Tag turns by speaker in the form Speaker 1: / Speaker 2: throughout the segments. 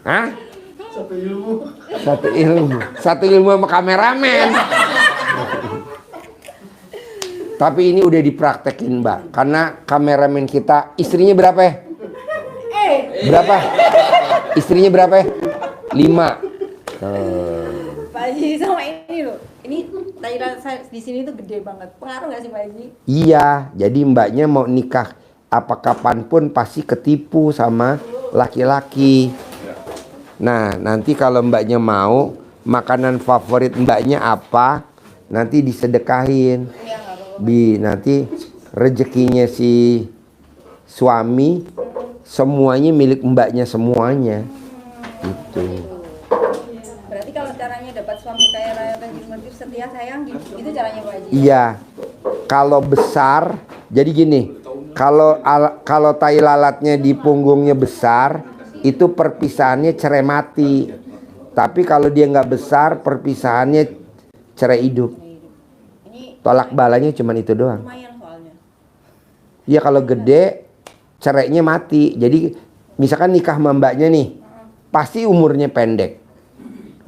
Speaker 1: Hah?
Speaker 2: Satu ilmu.
Speaker 1: Satu ilmu sama kameramen. Tapi ini udah dipraktekin Mbak, karena kameramen kita istrinya berapa ya? Berapa? Istrinya berapa ya? 5.
Speaker 3: Pak Haji sama ini loh. Ini Thailand di sini tuh gede banget. Pengaruh nggak sih Pak Haji?
Speaker 1: Iya, jadi mbaknya mau nikah apa kapanpun pasti ketipu sama laki-laki. Nah, nanti kalau mbaknya mau makanan favorit mbaknya apa, nanti disedekahin.
Speaker 3: Ya, nggak apa-apa.
Speaker 1: Nanti rezekinya si suami semuanya milik mbaknya semuanya. Itu.
Speaker 3: Berarti kalau caranya dapat suami kaya raya dan setia sayang gitu caranya Pak Haji?
Speaker 1: Iya. Kalau besar, jadi gini, kalau tai lalatnya di punggungnya besar, itu perpisahannya cerai mati. Tapi kalau dia nggak besar, perpisahannya cerai hidup.
Speaker 3: Ini
Speaker 1: Tolak balanya cuma itu doang.
Speaker 3: lumayan soalnya.
Speaker 1: Iya, kalau gede cerainya mati. Jadi misalkan nikah sama mbaknya nih, pasti umurnya pendek.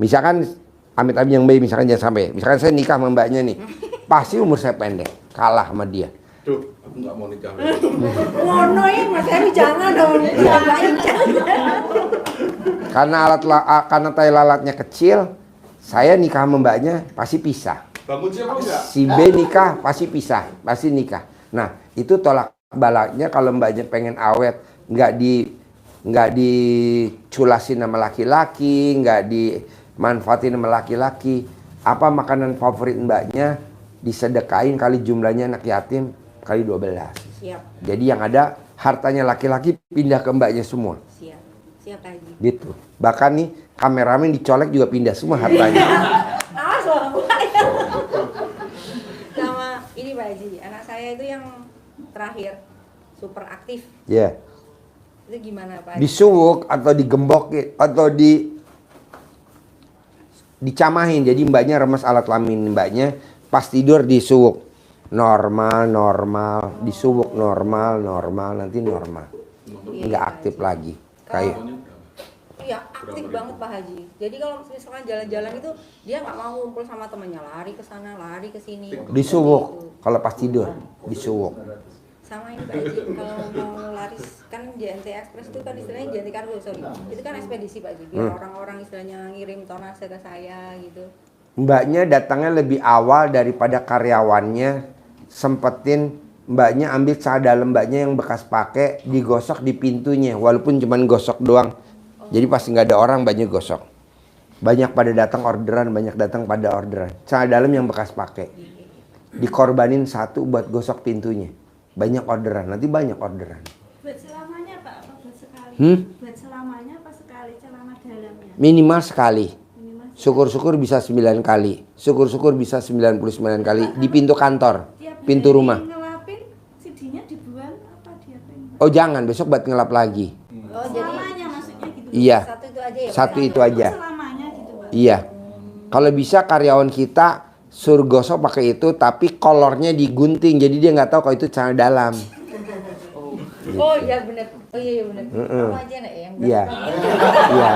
Speaker 1: Misalkan amit-amit yang baik, misalkan jangan sampai. Misalkan saya nikah sama mbaknya nih, pasti umur saya pendek, kalah sama dia.
Speaker 2: Duh, aku nggak mau nikah.
Speaker 3: Ngono ya Mas Heri, jangan dong.
Speaker 1: Karena tai lalatnya kecil, saya nikah sama mbaknya pasti pisah.
Speaker 2: Bangun siapa enggak?
Speaker 1: Si B nikah pasti pisah, pasti nikah. Nah, itu tolak balaknya kalau mbaknya pengen awet, nggak diculasin sama laki-laki, nggak dimanfaatin sama laki-laki. Apa makanan favorit mbaknya disedekain kali jumlahnya anak yatim kali 12.
Speaker 3: Siap,
Speaker 1: Jadi yang ada hartanya laki-laki pindah ke mbaknya semua.
Speaker 3: siap. Siap Pak Haji.
Speaker 1: Gitu. Bahkan nih kameramen dicolek juga pindah semua hartanya.
Speaker 3: Awas loh. Sama ini Pak Haji, anak saya itu yang terakhir super aktif.
Speaker 1: Ya.
Speaker 3: Itu gimana Pak Haji?
Speaker 1: Disuwuk atau digembok atau dicamahin. Jadi mbaknya remes alat kelamin mbaknya, pas tidur disuwuk. Normal, disuwuk normal, nanti normal. Nggak aktif lagi. Kayak
Speaker 3: Iya, aktif banget Pak Haji. Jadi kalau misalkan jalan-jalan itu dia nggak mau ngumpul sama temannya, lari ke sana, lari ke sini.
Speaker 1: disuwuk. Kalau pas tidur disuwuk.
Speaker 3: Sama ini Pak Haji, kalau mau laris kan JNT Express itu kan istilahnya JNT Kargo, sorry. Itu kan ekspedisi Pak Haji, biar orang-orang istilahnya ngirim tonase ke saya gitu.
Speaker 1: Mbaknya datangnya lebih awal daripada karyawannya. Sempetin mbaknya ambil celana dalam mbaknya yang bekas pakai, digosok di pintunya, walaupun cuman gosok doang. Jadi pasti nggak ada orang, mbaknya gosok. Banyak pada datang orderan, celana dalam yang bekas pakai, dikorbanin satu buat gosok pintunya. Banyak orderan, nanti banyak orderan.
Speaker 4: Buat selamanya Pak, apa buat sekali? Buat selamanya apa sekali celana dalamnya?
Speaker 1: Minimal sekali.
Speaker 4: Minimal
Speaker 1: Syukur-syukur bisa 9 kali. Syukur-syukur bisa 99 kali di pintu kantor,
Speaker 4: tiap
Speaker 1: pintu
Speaker 4: hari
Speaker 1: rumah.
Speaker 4: ngelapin CD-nya dibuang apa diapain?
Speaker 1: Oh jangan, besok buat ngelap lagi.
Speaker 3: Oh, jadi
Speaker 4: Selamanya maksudnya gitu.
Speaker 1: Iya,
Speaker 3: satu itu aja ya Pak?
Speaker 1: satu itu aja.
Speaker 4: Selamanya gitu Pak.
Speaker 1: Iya. Kalau bisa karyawan kita suruh gosok pakai itu, tapi kolornya digunting, jadi dia nggak tahu kalau itu celana dalam.
Speaker 3: Oh iya benar. Oh iya benar. Kamu aja nek yang
Speaker 1: Iya, iya.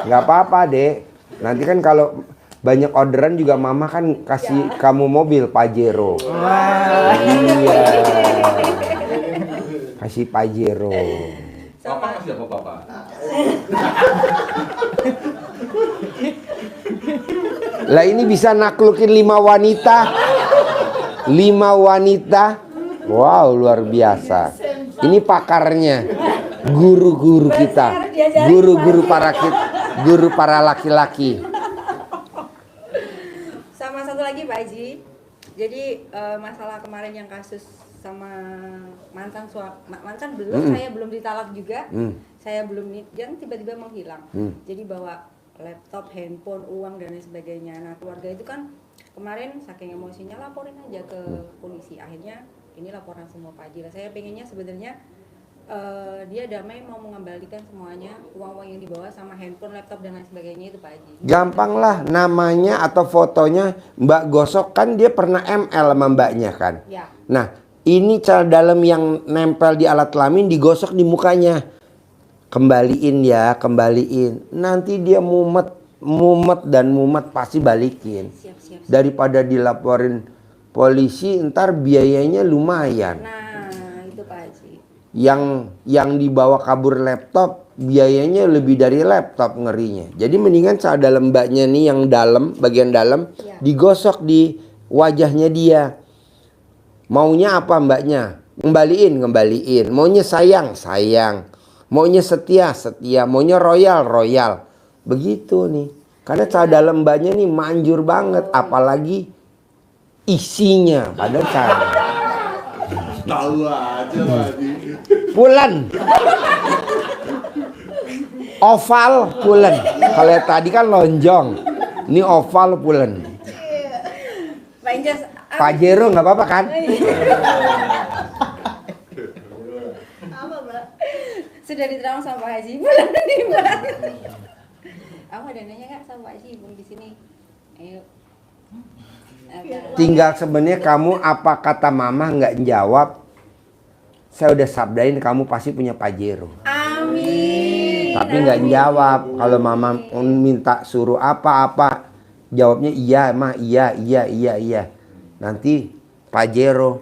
Speaker 1: Nggak apa-apa dek. Nanti kan kalau banyak orderan juga mama kan kasih kamu mobil Pajero. Iya. Kasih Pajero.
Speaker 2: Papa kasih apa papa?
Speaker 1: Lah ini bisa naklukin 5 wanita. 5 wanita. Wow, luar biasa. Ini pakarnya. Guru-guru kita. Guru-guru para laki-laki.
Speaker 3: sama satu lagi Pak Haji. Jadi masalah kemarin yang kasus sama mantan belum, saya belum ditalak juga. Saya belum yang tiba-tiba menghilang. Jadi bawa laptop, handphone, uang dan lain sebagainya. Nah, keluarga itu kan kemarin saking emosinya laporin aja ke polisi. Akhirnya ini laporan semua Pak Haji. Saya pengennya sebenarnya dia damai mau mengembalikan semuanya, uang-uang yang dibawa sama handphone, laptop dan lain sebagainya itu Pak Haji.
Speaker 1: Gampang lah, namanya atau fotonya Mbak gosok, kan dia pernah ML sama mbaknya kan.
Speaker 3: Ya.
Speaker 1: Nah, ini celana dalam yang nempel di alat kelamin digosok di mukanya. kembaliin ya, kembaliin. Nanti dia mumet dan mumet pasti balikin.
Speaker 3: Siap.
Speaker 1: Daripada dilaporin polisi, ntar biayanya lumayan.
Speaker 3: Nah, itu Pak Haji.
Speaker 1: Yang dibawa kabur laptop, biayanya lebih dari laptop ngerinya. Jadi mendingan seadal mbaknya nih yang dalam, bagian dalam,
Speaker 3: Ya.
Speaker 1: digosok di wajahnya dia. Maunya apa mbaknya? Ngembaliin. Maunya sayang. Maunya setia. Maunya royal. Begitu nih. Karena cadar mbaknya nih manjur banget. Apalagi isinya. Padahal cadar.
Speaker 2: Tahu aja tadi.
Speaker 1: Pulen. Oval pulen. Kalau yang tadi kan lonjong. Ini oval pulen.
Speaker 3: Pak Injas,
Speaker 1: Pajero nggak apa-apa kan?
Speaker 4: Apa, Mbak?
Speaker 3: sudah diterang sama Pak Haji. Bulan ini Mbak. Kamu ada nanya nggak sama Pak Haji di sini? Ayo. Apa?
Speaker 1: Tinggal sebenarnya kamu apa kata mama nggak jawab. Saya udah sabdain kamu pasti punya Pajero.
Speaker 3: Amin.
Speaker 1: Tapi nggak jawab. Kalau mama minta suruh apa-apa, jawabnya iya mah iya. Nanti Pajero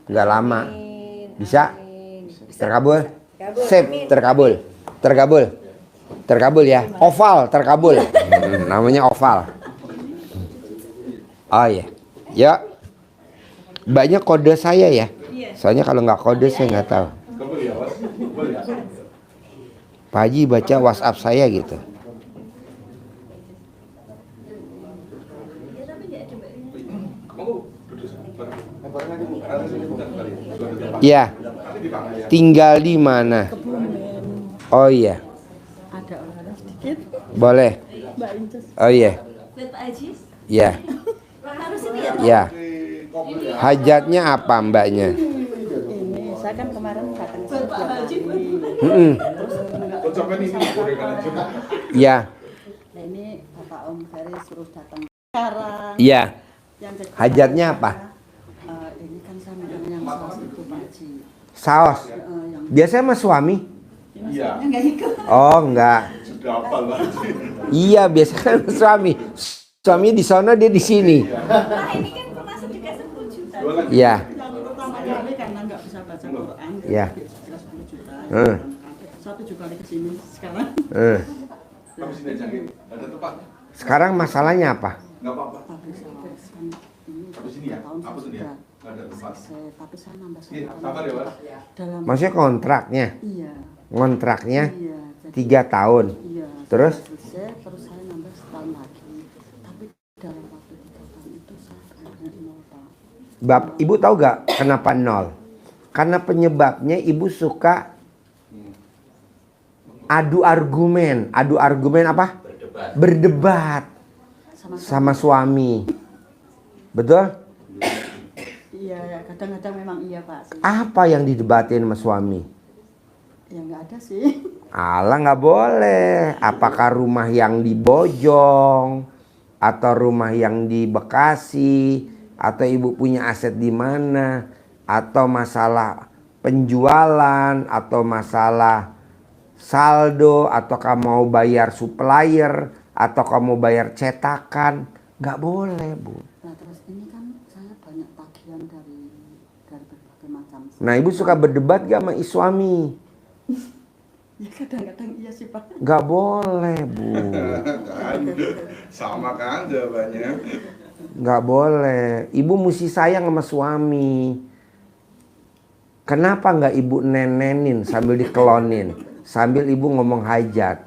Speaker 1: nggak lama.
Speaker 3: Amin.
Speaker 1: Bisa?
Speaker 3: Amin.
Speaker 1: Terkabul?
Speaker 3: Kabul.
Speaker 1: Sip,
Speaker 3: Amin.
Speaker 1: terkabul ya. Oval terkabul. Namanya oval. Oh iya. Ya. Banyak kode saya ya. Soalnya kalau nggak kode saya nggak tahu.
Speaker 2: Kabel ya, Mas? Kabel ya?
Speaker 1: Pak Haji baca WhatsApp saya gitu.
Speaker 2: Kamu duduk bareng. Bareng aja, Bu. Ada sini bukan kali. Sudah ada tempat.
Speaker 1: Ya,
Speaker 2: Nanti di mana ya?
Speaker 1: tinggal di mana? Oh iya,
Speaker 4: Ada orang sedikit.
Speaker 1: boleh.
Speaker 4: Mbak Inces.
Speaker 1: Oh iya,
Speaker 4: Lihat Pak Haji.
Speaker 1: ya,
Speaker 4: Harus ini ya.
Speaker 1: ya.
Speaker 2: Di kabel ya.
Speaker 1: Hajatnya apa mbaknya?
Speaker 5: Ini saya kan kemarin datang
Speaker 4: Buat Pak Haji.
Speaker 1: Mm-mm.
Speaker 2: Kok sampai ini gorengan aja.
Speaker 1: Ya,
Speaker 5: nah ini Bapak Om Ferry suruh datang sekarang.
Speaker 1: ya.
Speaker 5: Yang kedua,
Speaker 1: Hajatnya apa?
Speaker 5: Ini kan saya minta yang saus itu Pak Haji.
Speaker 1: Saus.
Speaker 5: Yang
Speaker 1: Biasanya sama suami?
Speaker 2: Iya.
Speaker 5: enggak ikut.
Speaker 1: Oh enggak.
Speaker 2: Sudah hafal, Pak Haji.
Speaker 1: Iya biasanya sama suami. Suami di sana dia di sini.
Speaker 4: Nah, ini kan termasuk juga 10 juta.
Speaker 2: Jualan.
Speaker 1: Iya.
Speaker 5: Yang pertama kali karena nggak bisa baca Quran.
Speaker 1: Iya.
Speaker 5: Jelas 10 juta.
Speaker 1: Hmm.
Speaker 5: Saya 7 kali kesini sekarang.
Speaker 2: Habis ini aja, Nggih. Ada tempat?
Speaker 1: Sekarang masalahnya apa?
Speaker 2: Enggak apa-apa.
Speaker 5: Tapi saya kan ini
Speaker 2: Habis ini ya?
Speaker 5: 3 tahun
Speaker 2: Apa tuh
Speaker 5: saya
Speaker 2: dia?
Speaker 5: sudah
Speaker 2: Enggak ada tempat.
Speaker 5: selesai. Tapi saya nambah
Speaker 2: Iya,
Speaker 5: satu
Speaker 2: sabar ya, Mas.
Speaker 5: dalam.
Speaker 1: Maksudnya kontraknya?
Speaker 5: Iya.
Speaker 1: Kontraknya
Speaker 5: Iya.
Speaker 1: 3 tahun.
Speaker 5: Iya.
Speaker 1: Terus?
Speaker 5: Selesai, terus saya nambah setahun lagi. Tapi dalam waktu 3 tahun itu saya kena 0 Pak.
Speaker 1: Ibu tahu gak kenapa 0? Karena penyebabnya ibu suka adu argumen. Adu argumen apa? Berdebat sama suami. Betul?
Speaker 5: Iya, ya, kadang-kadang memang iya Pak sih.
Speaker 1: Apa yang didebatin sama suami?
Speaker 5: Ya nggak ada sih.
Speaker 1: Alah nggak boleh. Apakah rumah yang di Bojong atau rumah yang di Bekasi atau ibu punya aset di mana atau masalah penjualan atau masalah saldo atau kamu mau bayar supplier atau kamu bayar cetakan, nggak boleh Bu.
Speaker 5: Nah terus ini kan saya banyak tagihan dari berbagai macam.
Speaker 1: Nah ibu suka berdebat gak sama suami?
Speaker 5: Ya kadang-kadang iya sih Pak.
Speaker 1: Nggak boleh Bu.
Speaker 2: Kan. Sama kan jawabannya.
Speaker 1: Nggak boleh. Ibu mesti sayang sama suami. Kenapa nggak ibu nenenin sambil dikelonin? Sambil ibu ngomong hajat.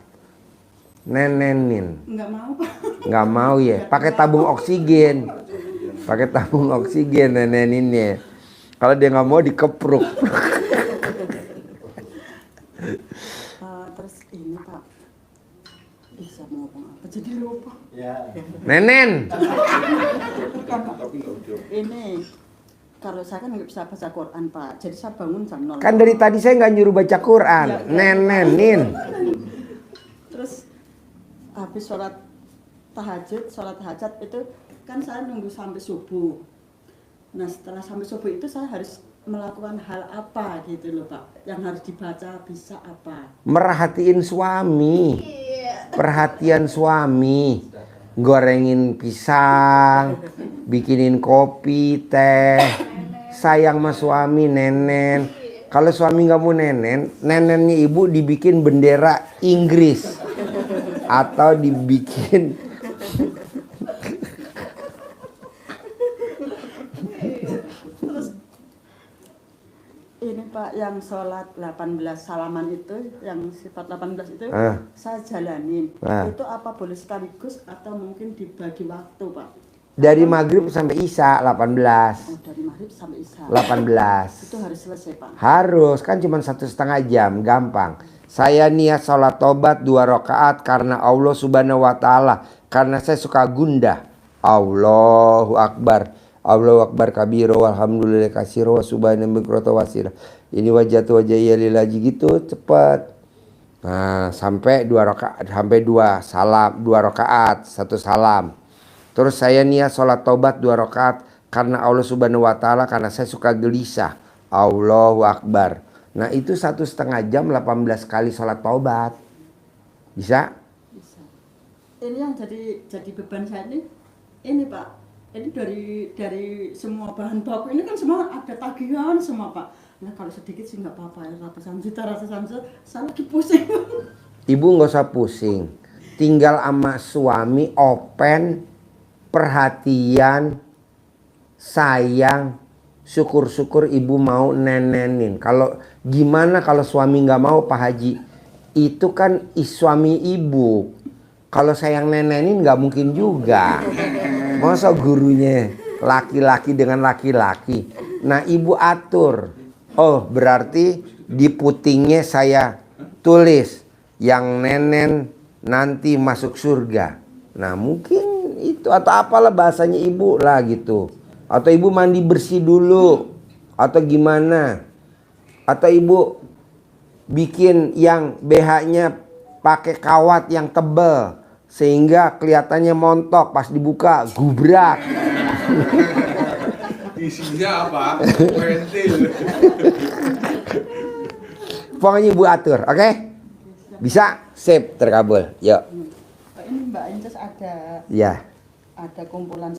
Speaker 1: Nenenin.
Speaker 5: Nggak mau Pak.
Speaker 1: Nggak mau ya? Pakai tabung oksigen. Pakai tabung oksigen neneninnya. Kalau dia nggak mau dikepruk.
Speaker 5: Terus ini Pak. Bisa mau ngomong apa? Jadi lupa.
Speaker 1: Nenen.
Speaker 2: Tapi enggak udah.
Speaker 5: Ini kalau saya kan nggak bisa baca Quran Pak. Jadi saya bangun jam 0.
Speaker 1: Kan dari tadi saya nggak nyuruh baca Quran. Nenenin.
Speaker 5: Terus habis sholat hajat itu kan saya nunggu sampai subuh. Nah setelah sampai subuh itu saya harus melakukan hal apa gitu loh Pak, yang harus dibaca bisa apa?
Speaker 1: Merhatiin suami, perhatian suami, gorengin pisang, bikinin kopi, teh, sayang sama suami, nenen. Kalau suami nggak mau nenen, nenennya ibu dibikin bendera Inggris atau dibikin
Speaker 5: Ini Pak, yang sholat 18 salaman itu, yang sifat 18 itu saya jalanin. Itu apa boleh sekaligus atau mungkin dibagi waktu Pak?
Speaker 1: dari maghrib sampai isya 18.
Speaker 5: Oh, dari maghrib sampai isya.
Speaker 1: 18.
Speaker 5: Itu harus selesai Pak?
Speaker 1: Harus, kan cuma 1,5 jam, gampang. Saya niat sholat tobat 2 rakaat karena Allah subhanahu wa ta'ala. Karena saya suka gundah. Allahu Akbar. Allahu Akbar kabiro walhamdulillah kasiro wa subhanahu bukrata wasila. Ini wajah iya lillahi gitu cepat. Nah, sampai 2 rakaat, sampai 2 salam, 2 rakaat, 1 salam. Terus saya niat sholat tobat 2 rakaat karena Allah subhanahu wa ta'ala, karena saya suka gelisah. Allahu Akbar. Nah itu 1,5 jam 18 kali sholat tobat. Bisa?
Speaker 5: Bisa. Ini yang jadi beban saya ini Pak. Ini dari semua bahan baku ini kan semua ada tagihan semua Pak. Nah kalau sedikit sih nggak apa-apa ya, ratusan juta saya lagi pusing.
Speaker 1: Ibu nggak usah pusing. Tinggal sama suami open, perhatian, sayang, syukur-syukur ibu mau nenenin. Kalau gimana kalau suami nggak mau Pak Haji? Itu kan suami ibu. Kalau sayang nenenin nggak mungkin juga. Masa gurunya laki-laki dengan laki-laki. Nah ibu atur. Oh berarti di putingnya saya tulis yang nenen nanti masuk surga. Nah mungkin itu atau apalah bahasanya ibu lah gitu. Atau ibu mandi bersih dulu. Atau gimana. Atau ibu bikin yang BH-nya pakai kawat yang tebel. Sehingga kelihatannya montok, pas dibuka gubrak.
Speaker 2: Isinya apa? Pentil.
Speaker 1: Pokoknya ibu atur, oke? Bisa? Sip, terkabul. Yuk.
Speaker 5: Ini Mbak Inces ada
Speaker 1: Ya.
Speaker 5: kumpulan